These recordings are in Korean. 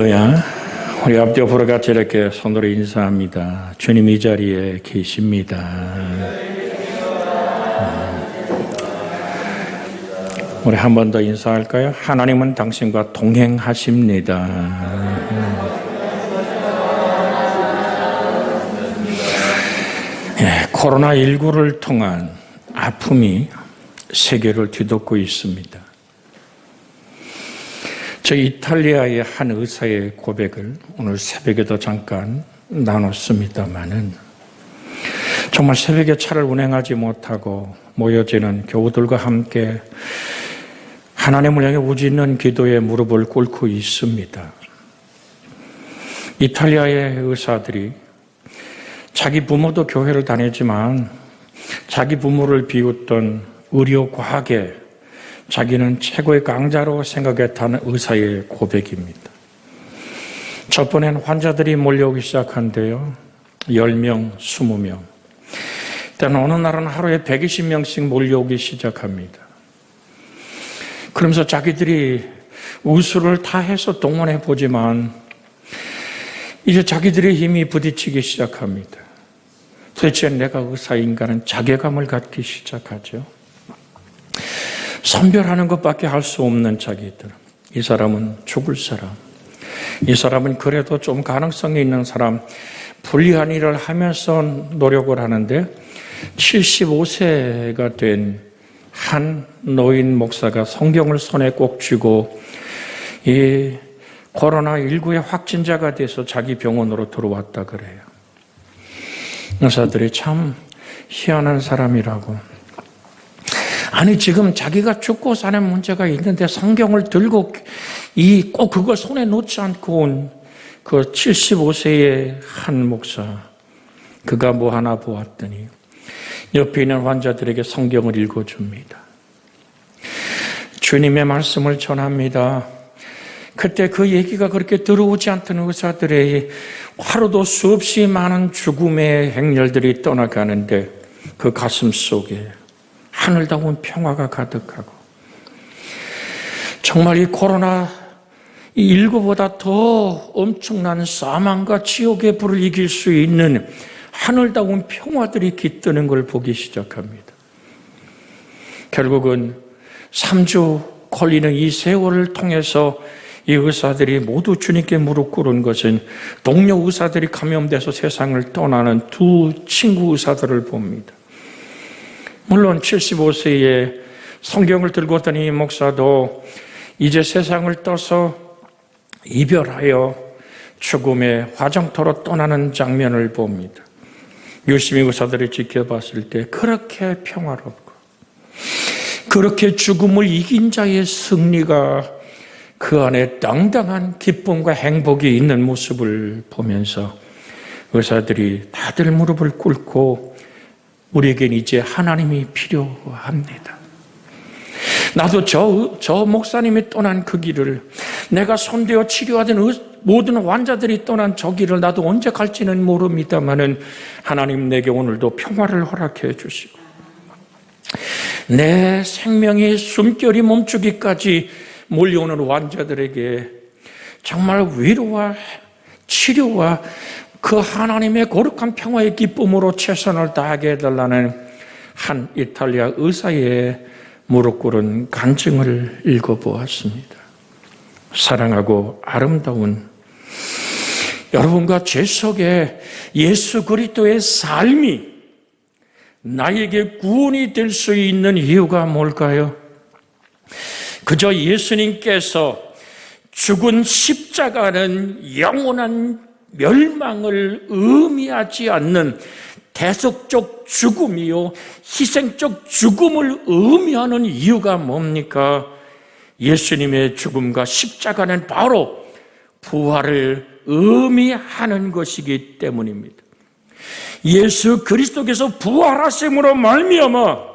우리 앞뒤 앞으로 같이 이렇게 손으로 인사합니다. 주님 이 자리에 계십니다. 우리 한 번 더 인사할까요? 하나님은 당신과 동행하십니다. 코로나19를 통한 아픔이 세계를 뒤덮고 있습니다. 저 이탈리아의 한 의사의 고백을 오늘 새벽에도 잠깐 나눴습니다마는 정말 새벽에 차를 운행하지 못하고 모여지는 교우들과 함께 하나님을 향해 우짖는 기도에 무릎을 꿇고 있습니다. 이탈리아의 의사들이 자기 부모도 교회를 다니지만 자기 부모를 비웃던 의료과학에 자기는 최고의 강자로 생각했다는 의사의 고백입니다. 첫 번엔 환자들이 몰려오기 시작한데요. 10명, 20명. 때는 어느 날은 하루에 120명씩 몰려오기 시작합니다. 그러면서 자기들이 우수를 다해서 동원해 보지만 이제 자기들의 힘이 부딪히기 시작합니다. 도대체 내가 의사인가는 자괴감을 갖기 시작하죠. 선별하는 것밖에 할 수 없는 자기들. 이 사람은 죽을 사람. 이 사람은 그래도 좀 가능성이 있는 사람. 불리한 일을 하면서 노력을 하는데 75세가 된 한 노인 목사가 성경을 손에 꼭 쥐고 이 코로나19의 확진자가 돼서 자기 병원으로 들어왔다 그래요. 의사들이 참 희한한 사람이라고. 아니 지금 자기가 죽고 사는 문제가 있는데 성경을 들고 꼭 그걸 손에 놓지 않고 온 그 75세의 한 목사, 그가 뭐 하나 보았더니 옆에 있는 환자들에게 성경을 읽어줍니다. 주님의 말씀을 전합니다. 그때 그 얘기가 그렇게 들어오지 않던 의사들의 하루도 수없이 많은 죽음의 행렬들이 떠나가는데 그 가슴 속에 하늘다운 평화가 가득하고 정말 이 코로나19보다 더 엄청난 사망과 지옥의 불을 이길 수 있는 하늘다운 평화들이 깃드는 걸 보기 시작합니다. 결국은 3주 걸리는 이 세월을 통해서 이 의사들이 모두 주님께 무릎 꿇은 것은 동료 의사들이 감염돼서 세상을 떠나는 두 친구 의사들을 봅니다. 물론 75세에 성경을 들고 왔던 이 목사도 이제 세상을 떠서 이별하여 죽음의 화장터로 떠나는 장면을 봅니다. 유심히 의사들이 지켜봤을 때 그렇게 평화롭고 그렇게 죽음을 이긴 자의 승리가 그 안에 당당한 기쁨과 행복이 있는 모습을 보면서 의사들이 다들 무릎을 꿇고 우리에겐 이제 하나님이 필요합니다. 나도 저 목사님이 떠난 그 길을, 내가 손대어 치료하던 모든 환자들이 떠난 저 길을 나도 언제 갈지는 모릅니다마는 하나님 내게 오늘도 평화를 허락해 주시고 내 생명의 숨결이 멈추기까지 몰려오는 환자들에게 정말 위로와 치료와 그 하나님의 거룩한 평화의 기쁨으로 최선을 다하게 해달라는 한 이탈리아 의사의 무릎 꿇은 간증을 읽어보았습니다. 사랑하고 아름다운 여러분과 제 속에 예수 그리스도의 삶이 나에게 구원이 될 수 있는 이유가 뭘까요? 그저 예수님께서 죽은 십자가는 영원한 멸망을 의미하지 않는 대속적 죽음이요 희생적 죽음을 의미하는 이유가 뭡니까? 예수님의 죽음과 십자가는 바로 부활을 의미하는 것이기 때문입니다. 예수 그리스도께서 부활하심으로 말미암아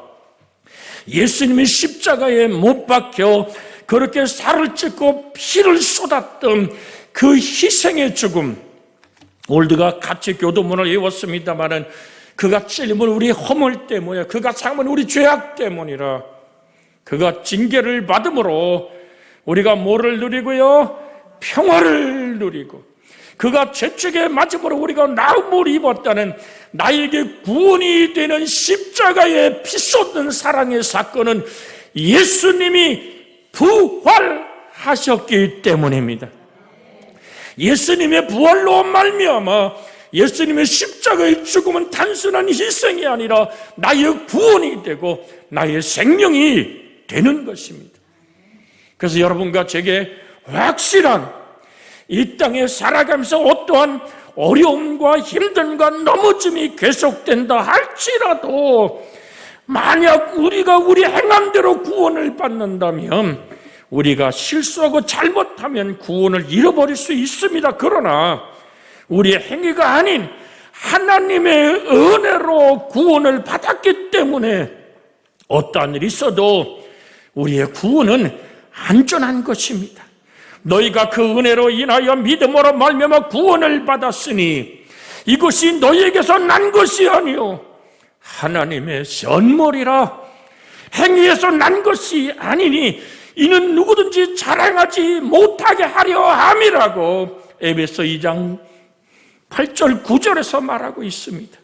예수님이 십자가에 못 박혀 그렇게 살을 찢고 피를 쏟았던 그 희생의 죽음, 올드가 같이 교도문을 외웠습니다마는 그가 찔림은 우리 허물 때문에, 그가 상함은 우리 죄악 때문이라 그가 징계를 받음으로 우리가 뭐를 누리고요? 평화를 누리고 그가 죄책에 맞음으로 우리가 나음을 입었다는 나에게 구원이 되는 십자가의 피 쏟는 사랑의 사건은 예수님이 부활하셨기 때문입니다. 예수님의 부활로 말미암아 예수님의 십자가의 죽음은 단순한 희생이 아니라 나의 구원이 되고 나의 생명이 되는 것입니다. 그래서 여러분과 제게 확실한 이 땅에 살아가면서 어떠한 어려움과 힘듦과 넘어짐이 계속된다 할지라도 만약 우리가 우리 행함대로 구원을 받는다면 우리가 실수하고 잘못하면 구원을 잃어버릴 수 있습니다. 그러나 우리의 행위가 아닌 하나님의 은혜로 구원을 받았기 때문에 어떠한 일이 있어도 우리의 구원은 안전한 것입니다. 너희가 그 은혜로 인하여 믿음으로 말미암아 구원을 받았으니 이것이 너희에게서 난 것이 아니요 하나님의 선물이라. 행위에서 난 것이 아니니 이는 누구든지 자랑하지 못하게 하려 함이라고 에베소 2장 8절 9절에서 말하고 있습니다.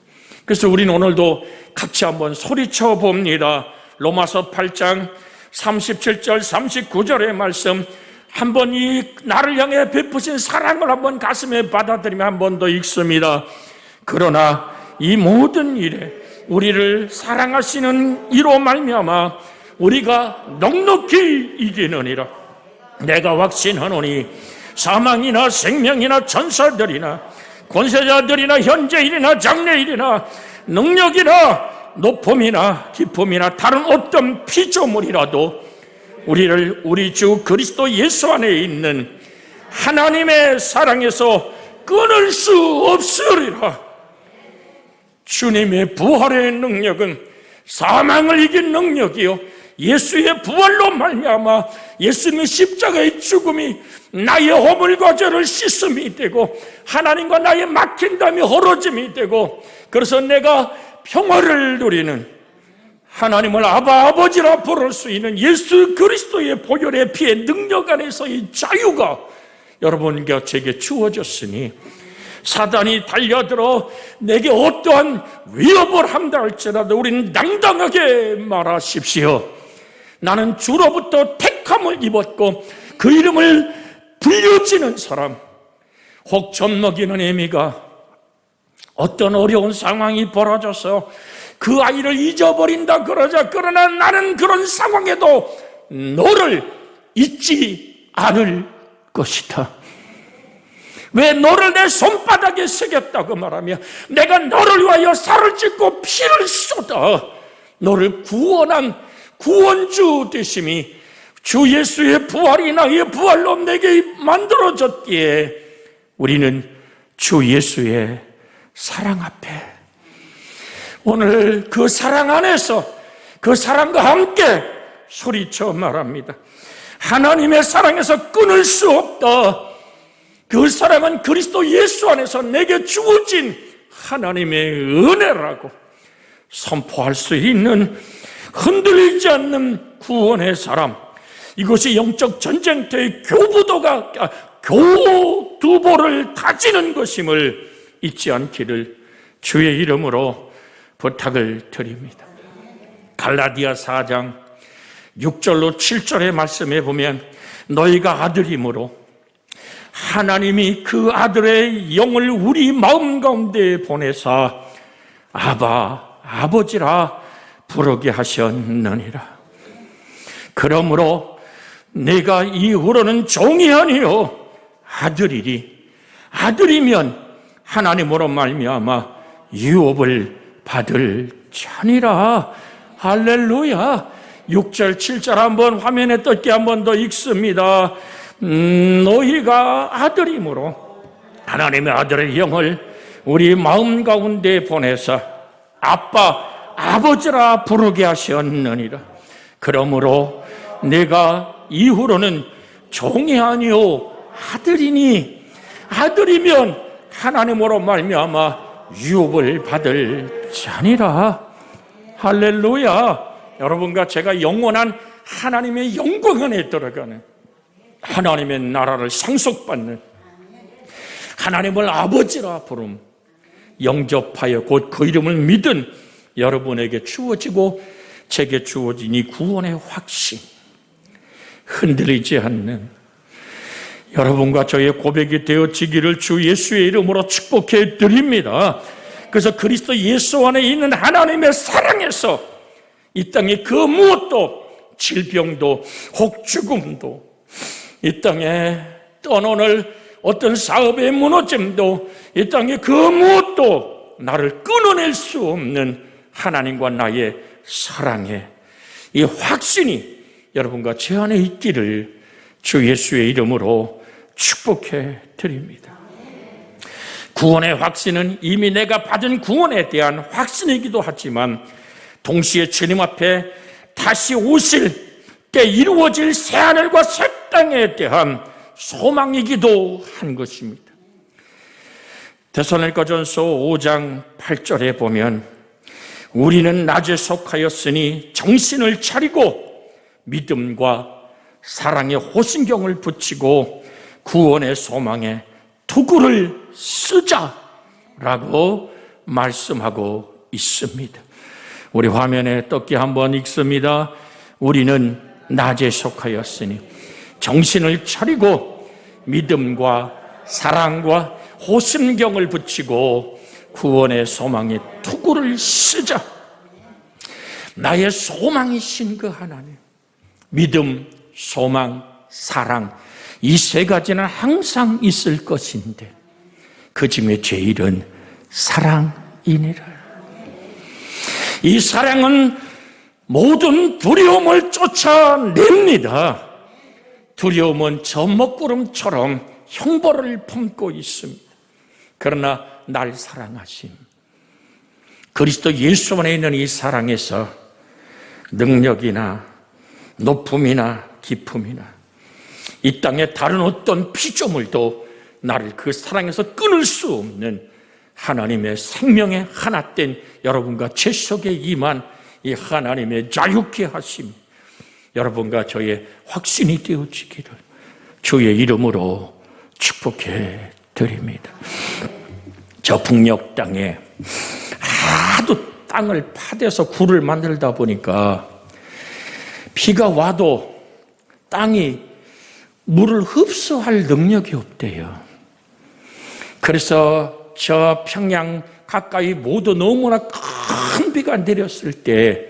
그래서 우리는 오늘도 같이 한번 소리쳐 봅니다. 로마서 8장 37절 39절의 말씀 한번 이 나를 향해 베푸신 사랑을 한번 가슴에 받아들이며 한 번 더 읽습니다. 그러나 이 모든 일에 우리를 사랑하시는 이로 말미암아 우리가 넉넉히 이기느니라. 내가 확신하노니 사망이나 생명이나 천사들이나 권세자들이나 현재일이나 장래일이나 능력이나 높음이나 깊음이나 다른 어떤 피조물이라도 우리를 우리 주 그리스도 예수 안에 있는 하나님의 사랑에서 끊을 수 없으리라. 주님의 부활의 능력은 사망을 이긴 능력이요 예수의 부활로 말미암아 예수님의 십자가의 죽음이 나의 허물과 죄를 씻음이 되고 하나님과 나의 막힌담이 헐어짐이 되고 그래서 내가 평화를 누리는 하나님을 아버지라 부를 수 있는 예수 그리스도의 보혈의 피의 능력 안에서의 자유가 여러분과 제게 주어졌으니 사단이 달려들어 내게 어떠한 위협을 한다 할지라도 우리는 당당하게 말하십시오. 나는 주로부터 택함을 입었고 그 이름을 불려지는 사람. 혹 젖먹이는 애미가 어떤 어려운 상황이 벌어져서 그 아이를 잊어버린다 그러자 그러나 나는 그런 상황에도 너를 잊지 않을 것이다. 왜 너를 내 손바닥에 새겼다고 말하며 내가 너를 위하여 살을 찢고 피를 쏟아 너를 구원한 구원주 되심이 주 예수의 부활이 나의 부활로 내게 만들어졌기에 우리는 주 예수의 사랑 앞에 오늘 그 사랑 안에서 그 사랑과 함께 소리쳐 말합니다. 하나님의 사랑에서 끊을 수 없다. 그 사랑은 그리스도 예수 안에서 내게 주어진 하나님의 은혜라고 선포할 수 있는 흔들리지 않는 구원의 사람. 이것이 영적 전쟁터의 교두보를 다지는 것임을 잊지 않기를 주의 이름으로 부탁을 드립니다. 갈라디아 4장 6절로 7절의 말씀에 보면 너희가 아들이므로 하나님이 그 아들의 영을 우리 마음 가운데 보내사 아바 아버지라 부르게 하셨느니라. 그러므로 내가 이후로는 종이 아니요 아들이리. 아들이면 하나님으로 말미암아 유업을 받을 자니라. 할렐루야. 6절 7절 한번 화면에 떴게 한번 더 읽습니다. 너희가 아들이므로 하나님의 아들의 영을 우리 마음 가운데 보내사 아빠 아버지라 부르게 하셨느니라. 그러므로 내가 이후로는 종이 아니요 아들이니 아들이면 하나님으로 말미암아 유업을 받을 자니라. 할렐루야. 여러분과 제가 영원한 하나님의 영광 안에 들어가는 하나님의 나라를 상속받는, 하나님을 아버지라 부름, 영접하여 곧 그 이름을 믿은 여러분에게 주어지고 제게 주어진 이 구원의 확신, 흔들리지 않는 여러분과 저의 고백이 되어지기를 주 예수의 이름으로 축복해 드립니다. 그래서 그리스도 예수 안에 있는 하나님의 사랑에서 이 땅에 그 무엇도, 질병도 혹 죽음도, 이 땅에 떠오를 어떤 사업의 무너짐도, 이 땅에 그 무엇도 나를 끊어낼 수 없는 하나님과 나의 사랑의 이 확신이 여러분과 제 안에 있기를 주 예수의 이름으로 축복해 드립니다. 구원의 확신은 이미 내가 받은 구원에 대한 확신이기도 하지만 동시에 주님 앞에 다시 오실 때 이루어질 새하늘과 새 땅에 대한 소망이기도 한 것입니다. 데살로니가전서 5장 8절에 보면 우리는 낮에 속하였으니 정신을 차리고 믿음과 사랑의 호신경을 붙이고 구원의 소망에 투구를 쓰자라고 말씀하고 있습니다. 우리 화면에 떴게 한번 읽습니다. 우리는 낮에 속하였으니 정신을 차리고 믿음과 사랑과 호신경을 붙이고 구원의 소망에 투구를 쓰자. 나의 소망이신 그 하나님, 믿음, 소망, 사랑, 이 세 가지는 항상 있을 것인데 그 중에 제일은 사랑이니라. 이 사랑은 모든 두려움을 쫓아냅니다. 두려움은 저 먹구름처럼 형벌을 품고 있습니다. 그러나 날 사랑하심, 그리스도 예수 안에 있는 이 사랑에서 능력이나 높음이나 깊음이나 이 땅의 다른 어떤 피조물도 나를 그 사랑에서 끊을 수 없는 하나님의 생명의 하나된 여러분과 제 속에 임한 이 하나님의 자유케 하심, 여러분과 저의 확신이 되어지기를 주의 이름으로 축복해 드립니다. 저 북녘 땅에 하도 땅을 파대서 굴을 만들다 보니까 비가 와도 땅이 물을 흡수할 능력이 없대요. 그래서 저 평양 가까이 모두 너무나 큰 비가 내렸을 때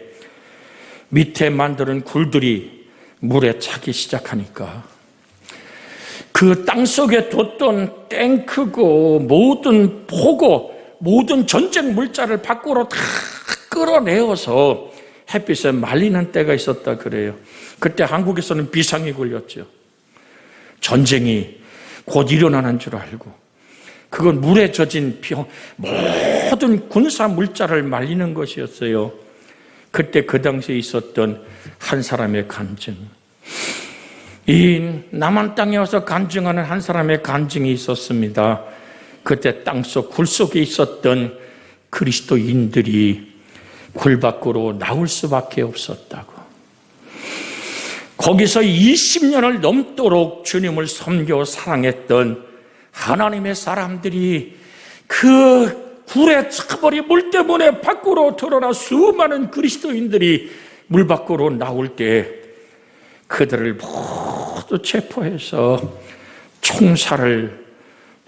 밑에 만드는 굴들이 물에 차기 시작하니까 그 땅속에 뒀던 탱크고 모든 포고 모든 전쟁 물자를 밖으로 다 끌어내어서 햇빛에 말리는 때가 있었다 그래요. 그때 한국에서는 비상이 걸렸죠. 전쟁이 곧 일어나는 줄 알고 그건 물에 젖은 모든 군사 물자를 말리는 것이었어요. 그때 그 당시에 있었던 한 사람의 간증, 이 남한 땅에 와서 간증하는 한 사람의 간증이 있었습니다. 그때 땅속 굴 속에 있었던 그리스도인들이 굴 밖으로 나올 수밖에 없었다고. 거기서 20년을 넘도록 주님을 섬겨 사랑했던 하나님의 사람들이 그 굴에 차버리 물 때문에 밖으로 드러나 수많은 그리스도인들이 물 밖으로 나올 때 그들을 모두 체포해서 총살을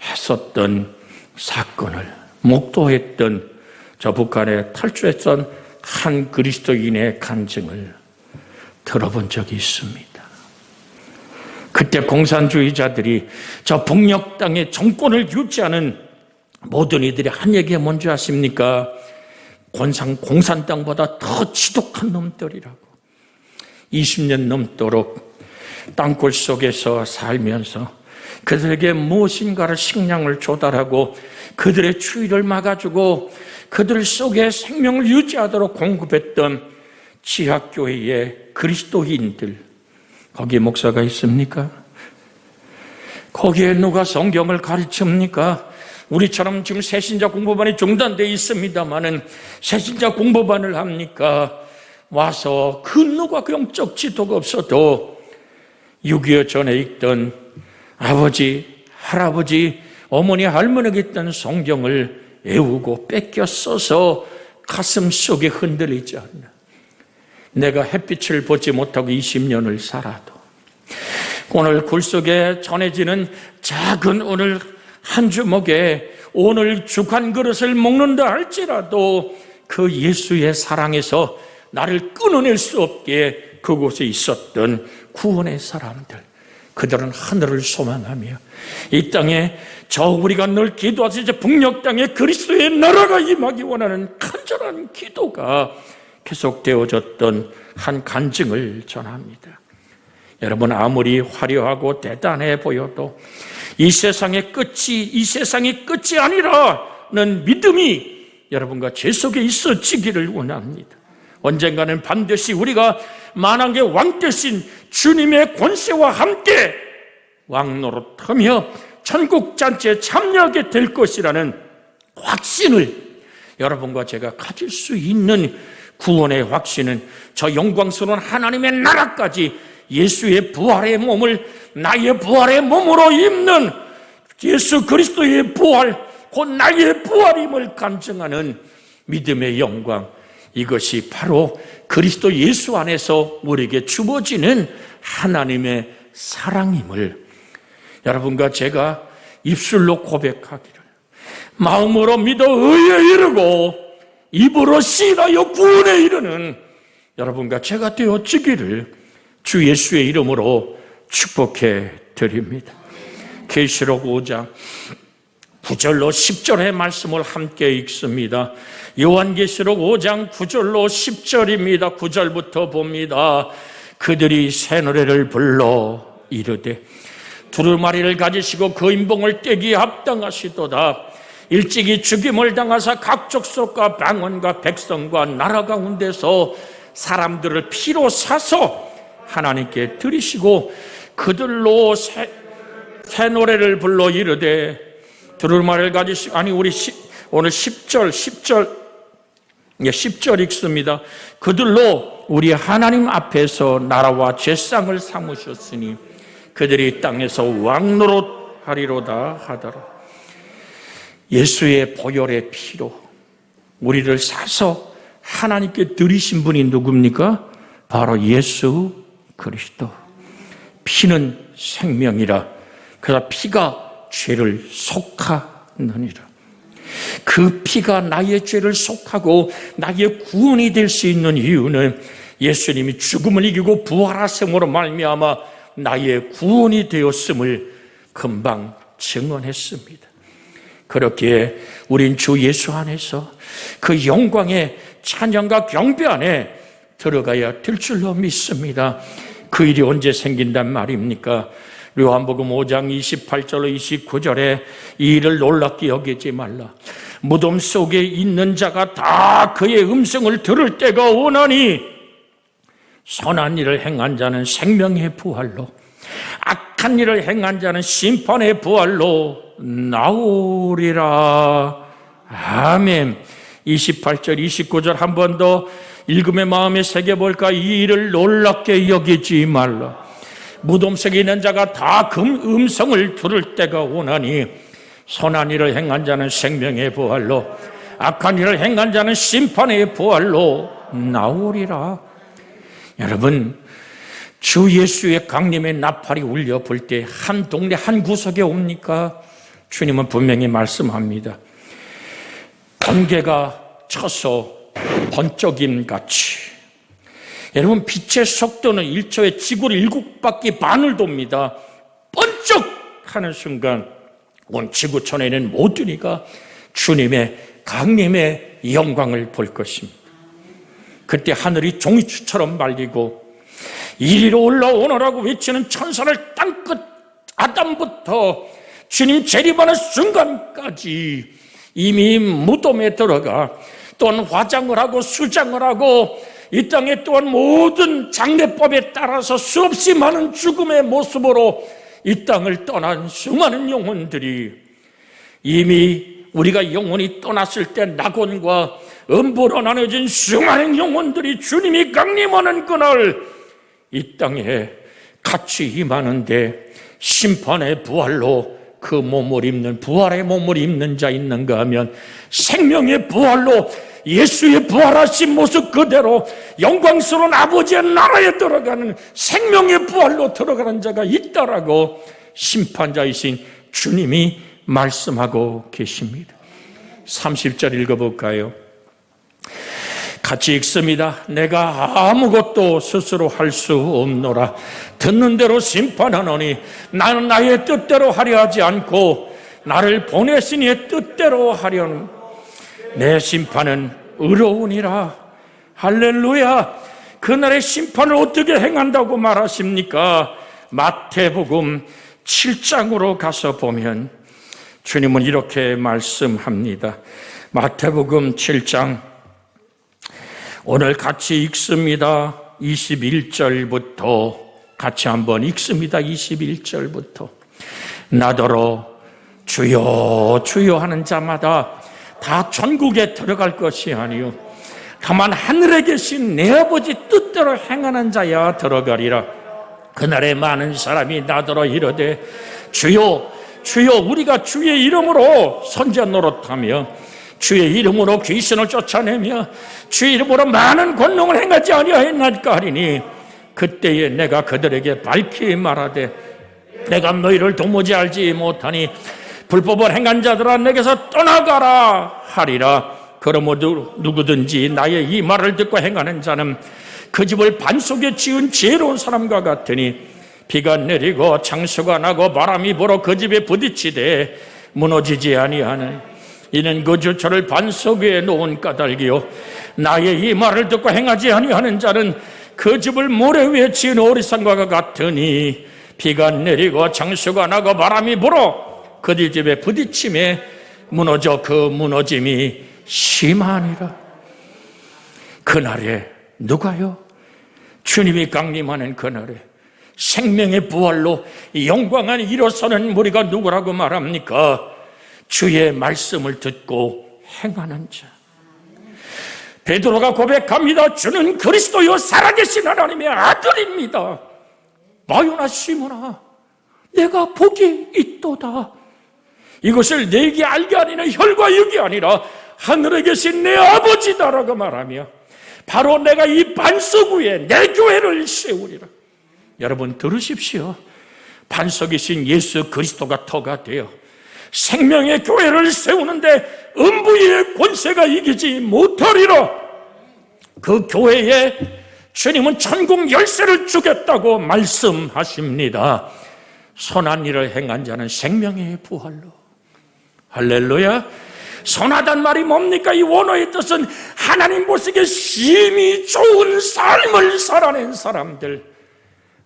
했었던 사건을 목도했던 저 북한에 탈주했던 한 그리스도인의 간증을 들어본 적이 있습니다. 그때 공산주의자들이 저 북녘 땅의 정권을 유지하는 모든 이들이 한 얘기가 뭔지 아십니까? 공산 땅보다 더 지독한 놈들이라고. 20년 넘도록 땅굴 속에서 살면서 그들에게 무엇인가를 식량을 조달하고 그들의 추위를 막아주고 그들 속에 생명을 유지하도록 공급했던 지하교회의 그리스도인들, 거기에 목사가 있습니까? 거기에 누가 성경을 가르칩니까? 우리처럼 지금 새신자 공부반이 중단되어 있습니다마는 새신자 공부반을 합니까? 와서 그 누가 영적 지도가 없어도 6.25 전에 읽던 아버지, 할아버지, 어머니, 할머니가 있던 성경을 애우고 뺏겨 써서 가슴 속에 흔들리지 않나. 내가 햇빛을 보지 못하고 20년을 살아도 오늘 굴 속에 전해지는 작은 오늘 한 주먹에 오늘 죽 한 그릇을 먹는다 할지라도 그 예수의 사랑에서 나를 끊어낼 수 없게 그곳에 있었던 구원의 사람들, 그들은 하늘을 소망하며 이 땅에 저 우리가 늘 기도하서 이제 북녘 땅에 그리스도의 나라가 임하기 원하는 간절한 기도가 계속되어졌던 한 간증을 전합니다. 여러분, 아무리 화려하고 대단해 보여도 이 세상이 끝이 아니라는 믿음이 여러분과 제 속에 있어지기를 원합니다. 언젠가는 반드시 우리가 만왕의 왕 되신 주님의 권세와 함께 왕노릇하며 천국 잔치에 참여하게 될 것이라는 확신을 여러분과 제가 가질 수 있는 구원의 확신은 저 영광스러운 하나님의 나라까지 예수의 부활의 몸을 나의 부활의 몸으로 입는 예수 그리스도의 부활, 곧 나의 부활임을 간증하는 믿음의 영광, 이것이 바로 그리스도 예수 안에서 우리에게 주어지는 하나님의 사랑임을 여러분과 제가 입술로 고백하기를, 마음으로 믿어 의에 이르고 입으로 시인하여 구원에 이르는 여러분과 제가 되어지기를 주 예수의 이름으로 축복해 드립니다. 계시록 5장 9절로 10절의 말씀을 함께 읽습니다. 요한계시록 5장 9절로 10절입니다. 9절부터 봅니다. 그들이 새 노래를 불러 이르되 두루마리를 가지시고 그 인봉을 떼기에 합당하시도다. 일찍이 죽임을 당하사 각 족속과 방언과 백성과 나라 가운데서 사람들을 피로 사서 하나님께 드리시고 그들로 새 노래를 불러 이르되 두루마리를 가지시고, 우리 오늘 10절 읽습니다. 그들로 우리 하나님 앞에서 나라와 죄상을 삼으셨으니 그들이 땅에서 왕노릇 하리로다 하더라. 예수의 보혈의 피로 우리를 사서 하나님께 드리신 분이 누굽니까? 바로 예수 그리스도. 피는 생명이라. 그러나 피가 죄를 속하느니라. 그 피가 나의 죄를 속하고 나의 구원이 될 수 있는 이유는 예수님이 죽음을 이기고 부활하심으로 말미암아 나의 구원이 되었음을 금방 증언했습니다. 그렇기에 우린 주 예수 안에서 그 영광의 찬양과 경배 안에 들어가야 될 줄로 믿습니다. 그 일이 언제 생긴단 말입니까? 요한복음 5장 28절로 29절에 이 일을 놀랍게 여기지 말라. 무덤 속에 있는 자가 다 그의 음성을 들을 때가 오나니 선한 일을 행한 자는 생명의 부활로, 악한 일을 행한 자는 심판의 부활로 나오리라. 아멘. 28절 29절 한 번 더 읽음의 마음에 새겨볼까? 이 일을 놀랍게 여기지 말라. 무덤 속에 있는 자가 다 그 음성을 들을 때가 오나니 선한 일을 행한 자는 생명의 부활로, 악한 일을 행한 자는 심판의 부활로 나오리라. 여러분, 주 예수의 강림의 나팔이 울려 불 때 한 동네 한 구석에 옵니까? 주님은 분명히 말씀합니다. 번개가 쳐서 번쩍임같이. 여러분, 빛의 속도는 1초에 지구를 7바퀴 반을 돕니다. 번쩍 하는 순간 온 지구촌에 있는 모든 이가 주님의 강림의 영광을 볼 것입니다. 그때 하늘이 종이추처럼 말리고 이리로 올라오너라고 외치는 천사를 땅끝 아담부터 주님 재림하는 순간까지 이미 무덤에 들어가 또한 화장을 하고 수장을 하고 이 땅에 또한 모든 장례법에 따라서 수없이 많은 죽음의 모습으로 이 땅을 떠난 수많은 영혼들이, 이미 우리가 영혼이 떠났을 때 낙원과 음부로 나눠진 수많은 영혼들이 주님이 강림하는 그날 이 땅에 같이 임하는데 심판의 부활로 그 몸을 입는, 부활의 몸을 입는 자 있는가 하면 생명의 부활로 예수의 부활하신 모습 그대로 영광스러운 아버지의 나라에 들어가는 생명의 부활로 들어가는 자가 있다라고 심판자이신 주님이 말씀하고 계십니다. 30절 읽어볼까요? 같이 읽습니다. 내가 아무것도 스스로 할 수 없노라. 듣는 대로 심판하노니 나는 나의 뜻대로 하려 하지 않고 나를 보내신 이의 뜻대로 하려는 내 심판은 의로우니라. 할렐루야. 그날의 심판을 어떻게 행한다고 말하십니까? 마태복음 7장으로 가서 보면 주님은 이렇게 말씀합니다. 마태복음 7장 오늘 같이 읽습니다. 21절부터 같이 한번 읽습니다. 21절부터 나더러 주여 주여 하는 자마다 다 천국에 들어갈 것이 아니요 다만 하늘에 계신 내 아버지 뜻대로 행하는 자야 들어가리라. 그날에 많은 사람이 나더러 이르되 주여 주여 우리가 주의 이름으로 선지자 노릇하며 주의 이름으로 귀신을 쫓아내며 주의 이름으로 많은 권능을 행하지 아니하였나이까 하리니 그때에 내가 그들에게 밝히 말하되 내가 너희를 도무지 알지 못하니 불법을 행한 자들아 내게서 떠나가라 하리라. 그러므로 누구든지 나의 이 말을 듣고 행하는 자는 그 집을 반석에 지은 지혜로운 사람과 같으니 비가 내리고 창수가 나고 바람이 불어 그 집에 부딪히되 무너지지 아니하는 이는 그 주처를 반석 위에 놓은 까닭이요 나의 이 말을 듣고 행하지 아니하는 자는 그 집을 모래 위에 지은 어리석음과 같으니 비가 내리고 창수가 나고 바람이 불어 그들 집에 부딪힘에 무너져 그 무너짐이 심하니라. 그날에 누가요? 주님이 강림하는 그날에 생명의 부활로 영광을 일어서는 무리가 누구라고 말합니까? 주의 말씀을 듣고 행하는 자. 베드로가 고백합니다. 주는 그리스도요 살아계신 하나님의 아들입니다. 마요나 시모나 내가 복이 있도다. 이것을 내게 알게 하리는 혈과 육이 아니라 하늘에 계신 내 아버지다라고 말하며 바로 내가 이 반석 위에 내 교회를 세우리라. 여러분 들으십시오. 반석이신 예수 그리스도가 터가 되어 생명의 교회를 세우는데 음부의 권세가 이기지 못하리라. 그 교회에 주님은 천국 열쇠를 주겠다고 말씀하십니다. 선한 일을 행한 자는 생명의 부활로. 할렐루야. 선하단 말이 뭡니까? 이 원어의 뜻은 하나님 보시기에 심히 좋은 삶을 살아낸 사람들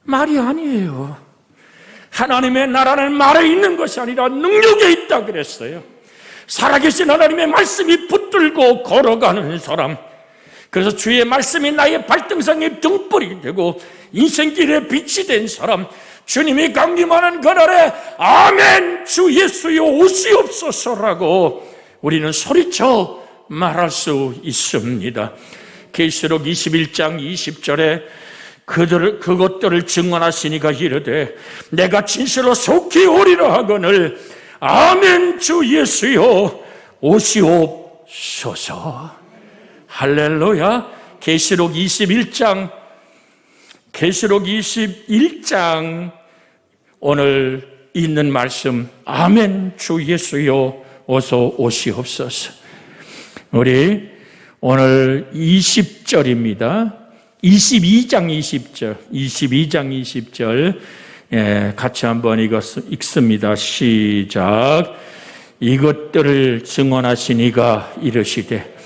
말이 아니에요. 하나님의 나라는 말에 있는 것이 아니라 능력에 있다 그랬어요. 살아계신 하나님의 말씀이 붙들고 걸어가는 사람. 그래서 주의 말씀이 나의 발등상의 등불이 되고 인생길에 빛이 된 사람. 주님이 강림하는 그날에 아멘 주 예수여 오시옵소서라고 우리는 소리쳐 말할 수 있습니다. 계시록 21장 20절에 그것들을 증언하시니가 이르되 내가 진실로 속히 오리라 하거늘 아멘 주 예수여 오시옵소서. 할렐루야. 계시록 21장 오늘 있는 말씀 아멘 주 예수여 어서 오시옵소서. 우리 오늘 20절입니다. 22장 20절 같이 한번 읽습니다. 시작. 이것들을 증언하신 이가 이르시되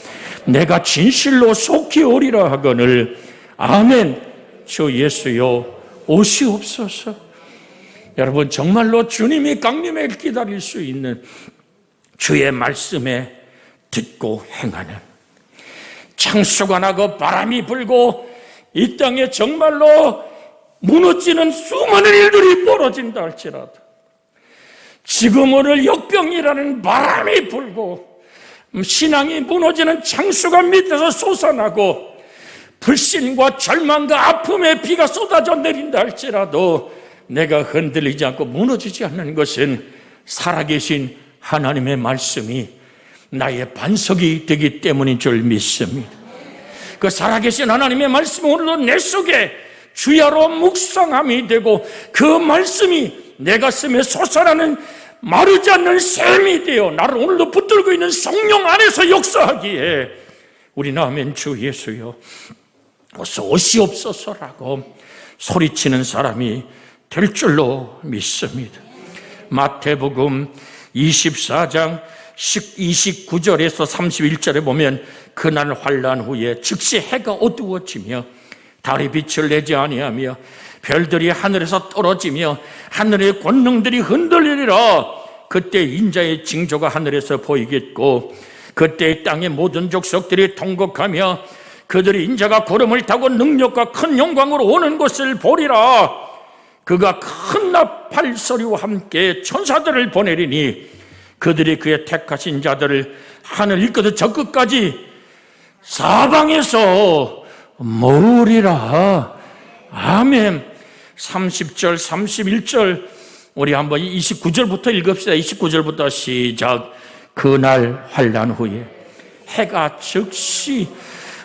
내가 진실로 속히 오리라 하거늘 아멘 주 예수여 오시옵소서. 여러분 정말로 주님이 강림을 기다릴 수 있는 주의 말씀에 듣고 행하는 창수가 나고 바람이 불고 이 땅에 정말로 무너지는 수많은 일들이 벌어진다 할지라도 지금 오늘 역병이라는 바람이 불고 신앙이 무너지는 창수가 밑에서 솟아나고 불신과 절망과 아픔의 비가 쏟아져 내린다 할지라도 내가 흔들리지 않고 무너지지 않는 것은 살아계신 하나님의 말씀이 나의 반석이 되기 때문인 줄 믿습니다. 그 살아계신 하나님의 말씀이 오늘도 내 속에 주야로 묵상함이 되고 그 말씀이 내 가슴에 솟아나는 마르지 않는 샘이 되어 나를 오늘도 붙들고 있는 성령 안에서 역사하기에 우리 아멘 주 예수여 어서 오시옵소서라고 소리치는 사람이 될 줄로 믿습니다. 마태복음 24장 29절에서 31절에 보면 그날 환난 후에 즉시 해가 어두워지며 달이 빛을 내지 아니하며 별들이 하늘에서 떨어지며 하늘의 권능들이 흔들리리라. 그때 인자의 징조가 하늘에서 보이겠고 그때 땅의 모든 족속들이 통곡하며 그들이 인자가 구름을 타고 능력과 큰 영광으로 오는 것을 보리라. 그가 큰 나팔 소리와 함께 천사들을 보내리니 그들이 그의 택하신 자들을 하늘 일끝부터 저 끝까지 사방에서 모으리라. 아멘. 30절 31절 우리 한번 29절부터 읽읍시다. 29절부터 시작. 그날 환난 후에 해가 즉시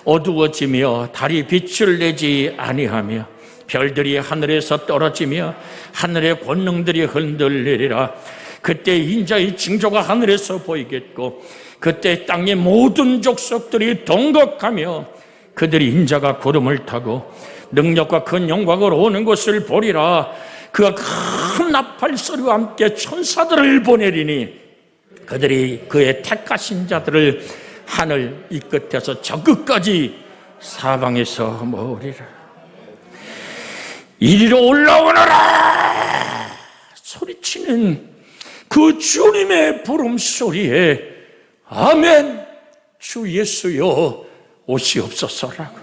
어두워지며 달이 빛을 내지 아니하며 별들이 하늘에서 떨어지며 하늘의 권능들이 흔들리리라. 그때 인자의 징조가 하늘에서 보이겠고 그때 땅의 모든 족속들이 동격하며 그들이 인자가 구름을 타고 능력과 큰 영광으로 오는 것을 보리라. 그가 큰 나팔 소리와 함께 천사들을 보내리니 그들이 그의 택하신 자들을 하늘 이 끝에서 저 끝까지 사방에서 모으리라. 이리로 올라오너라 소리치는 그 주님의 부름소리에 아멘 주 예수여 오시옵소서라고.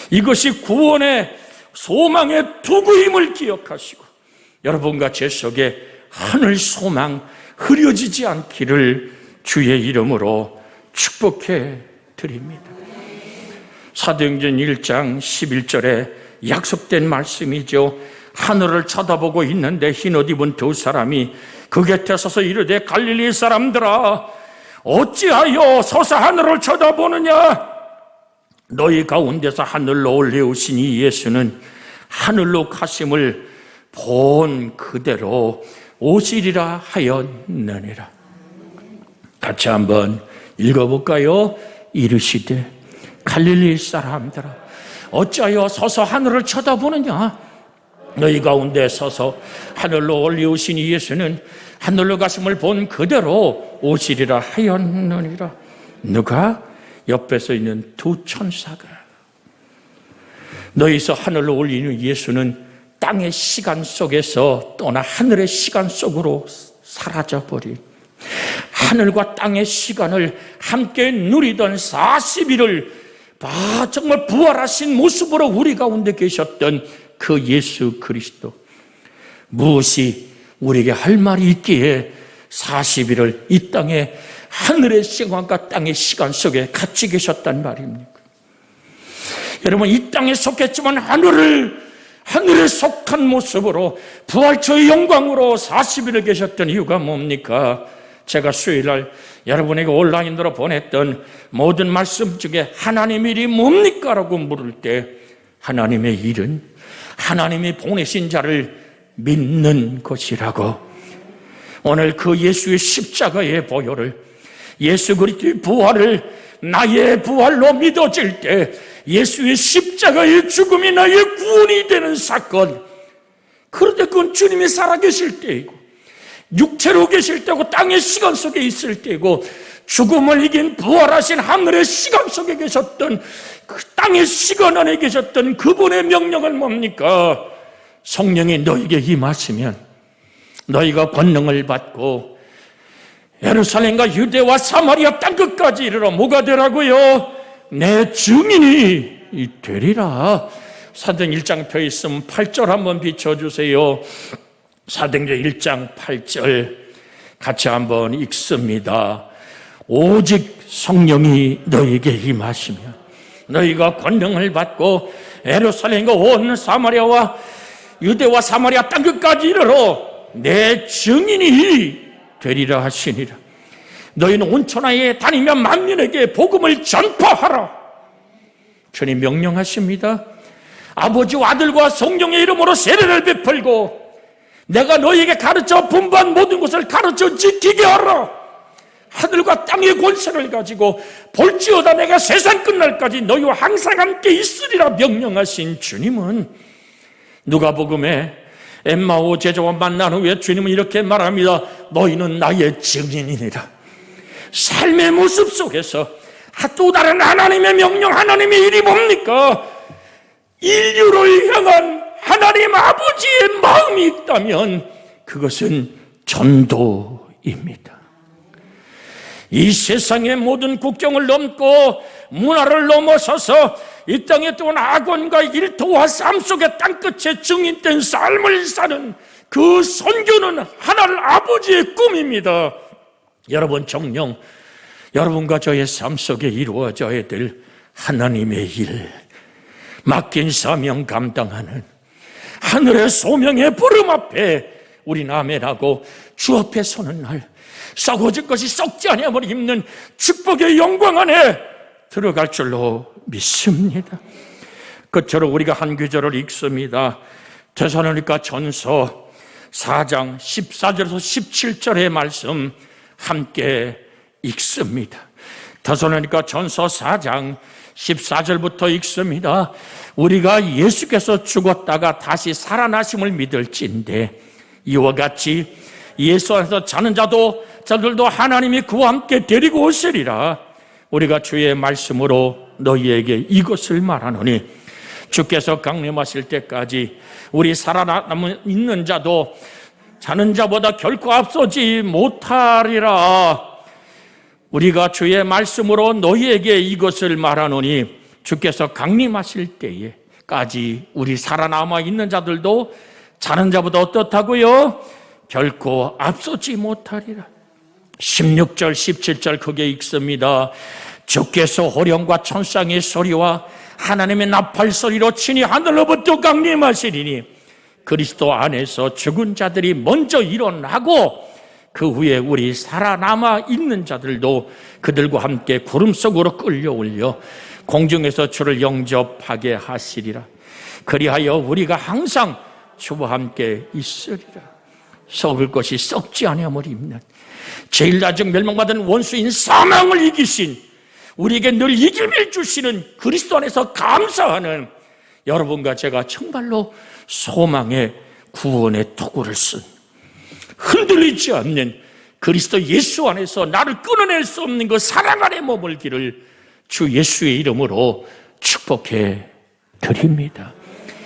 이것이 구원의 소망의 투구임을 기억하시고 여러분과 제 속에 하늘 소망 흐려지지 않기를 주의 이름으로 축복해 드립니다. 사도행전 1장 11절에 약속된 말씀이죠. 하늘을 쳐다보고 있는데 흰옷 입은 두 사람이 그 곁에 서서 이르되 갈릴리 사람들아 어찌하여 서서 하늘을 쳐다보느냐. 너희 가운데서 하늘로 올려오신 이 예수는 하늘로 가심을 본 그대로 오시리라 하였느니라. 같이 한번 읽어볼까요? 이르시되 갈릴리 사람들아 어찌하여 서서 하늘을 쳐다보느냐. 너희 가운데 서서 하늘로 올려오신 이 예수는 하늘로 가심을 본 그대로 오시리라 하였느니라. 누가? 옆에 서 있는 두 천사가. 너희서 하늘로 올리는 예수는 땅의 시간 속에서 떠나 하늘의 시간 속으로 사라져버린 하늘과 땅의 시간을 함께 누리던 40일을 정말 부활하신 모습으로 우리 가운데 계셨던 그 예수 그리스도. 무엇이 우리에게 할 말이 있기에 40일을 이 땅에 하늘의 시간과 땅의 시간 속에 같이 계셨단 말입니까? 여러분 이 땅에 속했지만 하늘에 속한 모습으로 부활초의 영광으로 40일을 계셨던 이유가 뭡니까? 제가 수요일날 여러분에게 온라인으로 보냈던 모든 말씀 중에 하나님의 일이 뭡니까? 라고 물을 때 하나님의 일은 하나님이 보내신 자를 믿는 것이라고. 오늘 그 예수의 십자가의 보혈을 예수 그리스도의 부활을 나의 부활로 믿어질 때 예수의 십자가의 죽음이 나의 구원이 되는 사건. 그런데 그건 주님이 살아계실 때이고 육체로 계실 때고 땅의 시간 속에 있을 때이고 죽음을 이긴 부활하신 하늘의 시간 속에 계셨던 그 땅의 시간 안에 계셨던 그분의 명령은 뭡니까? 성령이 너에게 임하시면 너희가 권능을 받고 예루살렘과 유대와 사마리아 땅끝까지 이르러 뭐가 되라고요? 내 증인이 되리라. 사도행전 1장 펴 있으면 8절 한번 비춰주세요. 사도행전 1장 8절 같이 한번 읽습니다. 오직 성령이 너에게 임하시면 너희가 권능을 받고 예루살렘과 온 사마리아와 유대와 사마리아 땅끝까지 이르러 내 증인이 되리라 하시니라. 너희는 온 천하에 다니며 만민에게 복음을 전파하라. 주님 명령하십니다. 아버지와 아들과 성령의 이름으로 세례를 베풀고 내가 너희에게 가르쳐 분부한 모든 것을 가르쳐 지키게 하라. 하늘과 땅의 권세를 가지고 볼지어다 내가 세상 끝날까지 너희와 항상 함께 있으리라 명령하신 주님은 누가복음에 엠마오 제자와 만난 후에 주님은 이렇게 말합니다. 너희는 나의 증인이니라. 삶의 모습 속에서 또 다른 하나님의 명령, 하나님의 일이 뭡니까? 인류를 향한 하나님 아버지의 마음이 있다면 그것은 전도입니다. 이 세상의 모든 국경을 넘고 문화를 넘어서서 이 땅에 또한 악원과 일터와 삶 속의 땅끝에 증인된 삶을 사는 그 선교는 하나님 아버지의 꿈입니다. 여러분, 정녕 여러분과 저의 삶 속에 이루어져야 될 하나님의 일, 맡긴 사명 감당하는 하늘의 소명의 부름 앞에 우리 아멘하고 주 앞에 서는 날 썩어질 것이 썩지 아니함을 입는 축복의 영광 안에 들어갈 줄로 믿습니다. 끝으로 우리가 한 구절을 읽습니다. 데살로니가 전서 4장 14절에서 17절의 말씀 함께 읽습니다. 데살로니가 전서 4장 14절부터 읽습니다. 우리가 예수께서 죽었다가 다시 살아나심을 믿을진데 이와 같이 예수 안에서 자는 자들도 하나님이 그와 함께 데리고 오시리라. 우리가 주의 말씀으로 너희에게 이것을 말하노니 주께서 강림하실 때까지 우리 살아남은 있는 자도 자는 자보다 결코 앞서지 못하리라. 우리가 주의 말씀으로 너희에게 이것을 말하노니 주께서 강림하실 때에까지 우리 살아남아 있는 자들도 자는 자보다 어떻다고요? 결코 앞서지 못하리라. 16절 17절 크게 읽습니다. 주께서 호령과 천상의 소리와 하나님의 나팔 소리로 친히 하늘로부터 강림하시리니 그리스도 안에서 죽은 자들이 먼저 일어나고 그 후에 우리 살아남아 있는 자들도 그들과 함께 구름 속으로 끌려올려 공중에서 주를 영접하게 하시리라. 그리하여 우리가 항상 주와 함께 있으리라. 썩을 것이 썩지 아니함을 입는 제일 낮은 멸망받은 원수인 사망을 이기신 우리에게 늘 이김을 주시는 그리스도 안에서 감사하는 여러분과 제가 정말로 소망의 구원의 도구를 쓴 흔들리지 않는 그리스도 예수 안에서 나를 끊어낼 수 없는 그 사랑 안에 머물기를 주 예수의 이름으로 축복해 드립니다.